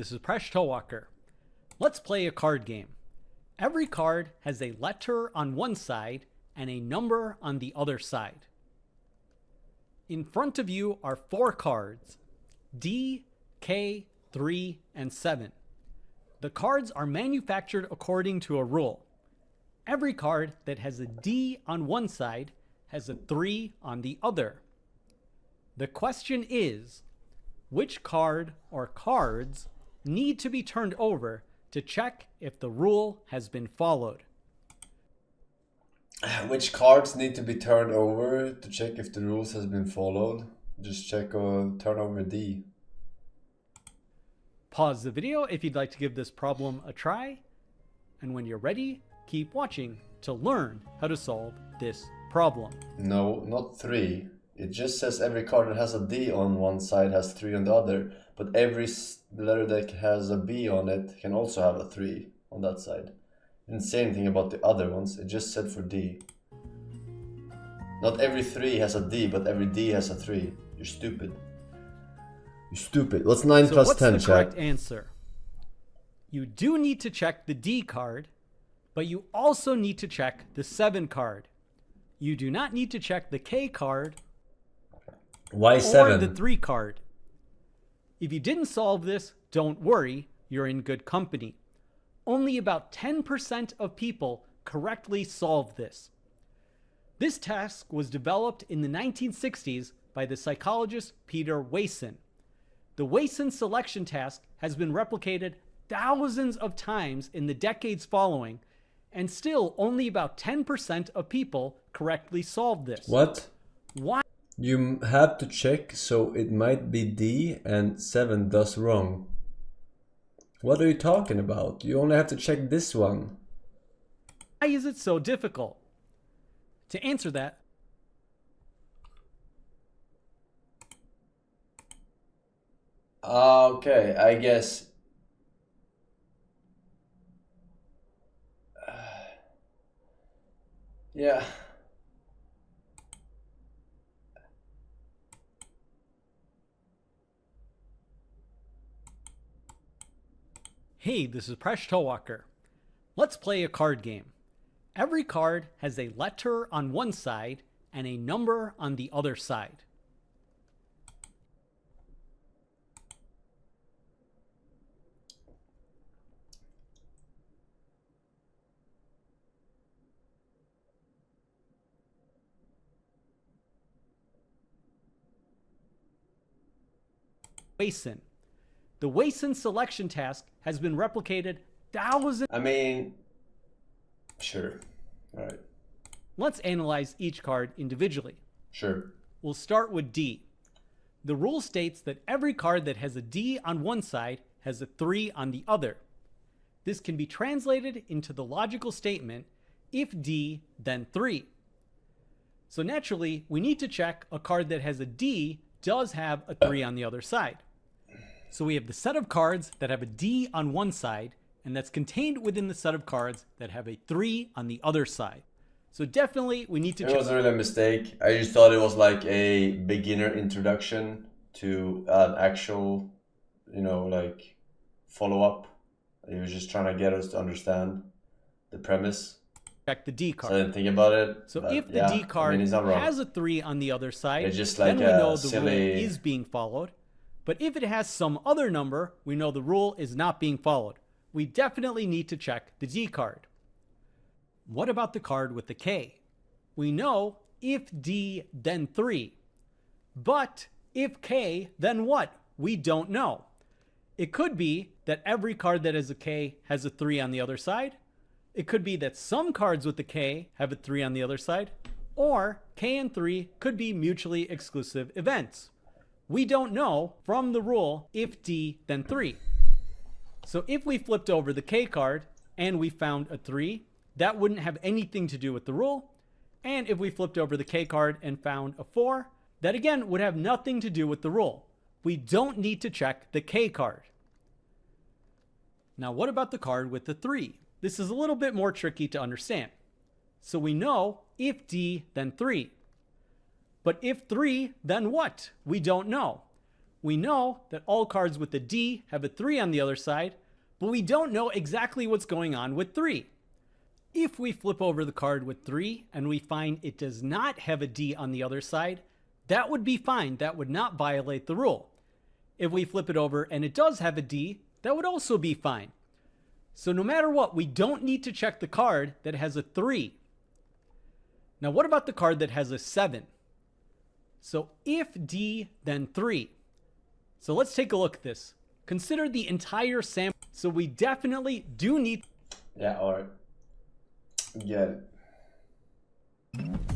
this is Presh Towalker. Let's play a card game. Every card has a letter on one side and a number on the other side. In front of you are 4 cards, D, K, 3, and 7. The cards are manufactured according to a rule. Every card that has a D on one side has a 3 on the other. The question is, which card or cards need to be turned over to check if the rule has been followed? Which cards need to be turned over to check if the rules has been followed? Just check or turn over D. Pause the video if you'd like to give this problem a try. And when you're ready, keep watching to learn how to solve this problem. No, not 3. It just says every card that has a D on one side has 3 on the other. But every letter that has a B on it can also have a 3 on that side. It didn't say anything about the other ones, it just said for D. Not every 3 has a D, but every D has a 3. You're stupid. You're stupid. What's 9 plus 10, what's the correct chat? answer? You do need to check the D card, but you also need to check the 7 card. You do not need to check the K card Why or 7? the 3 card. If you didn't solve this, don't worry, you're in good company. Only about 10% of people correctly solved this. This task was developed in the 1960s by the psychologist Peter Wason. The Wason selection task has been replicated thousands of times in the decades following, and still only about 10% of people correctly solved this. What? Why? You have to check, so it might be D and 7 does wrong. What are you talking about? You only have to check this one. Why is it so difficult? To answer that, Okay, I guess. Yeah. hey, this is Presh Towalker. Let's play a card game. Every card has a letter on one side and a number on the other side. Wason. The Wason selection task has been replicated thousands. I mean, sure. All right. Let's analyze each card individually. Sure. We'll start with D. The rule states that every card that has a D on one side has a 3 on the other. This can be translated into the logical statement, if D, then 3. So naturally, we need to check a card that has a D does have a 3 on the other side. So we have the set of cards that have a D on one side, and that's contained within the set of cards that have a 3 on the other side. So definitely we need to check. It wasn't really a mistake. I just thought it was like a beginner introduction to an actual, like follow-up. He was just trying to get us to understand the premise. Check the D card. So I didn't think about it. So if the D card he's not wrong. has a 3 on the other side, It's just like then we know a the rule silly- is being followed. But if it has some other number, we know the rule is not being followed. We definitely need to check the D card. What about the card with the K? We know if D, then 3. But if K, then what? We don't know. It could be that every card that has a K has a 3 on the other side. It could be that some cards with the K have a 3 on the other side. Or K and 3 could be mutually exclusive events. We don't know from the rule if D, then 3. So if we flipped over the K card and we found a 3, that wouldn't have anything to do with the rule. And if we flipped over the K card and found a 4, that again would have nothing to do with the rule. We don't need to check the K card. Now what about the card with the 3? This is a little bit more tricky to understand. So we know if D, then 3. But if 3, then what? We don't know. We know that all cards with a D have a 3 on the other side, but we don't know exactly what's going on with 3. If we flip over the card with 3 and we find it does not have a D on the other side, that would be fine. That would not violate the rule. If we flip it over and it does have a D, that would also be fine. So no matter what, we don't need to check the card that has a 3. Now what about the card that has a 7? So if D, then 3. So let's take a look at this. Consider the entire sample. So we definitely do need... Yeah, alright. Get it.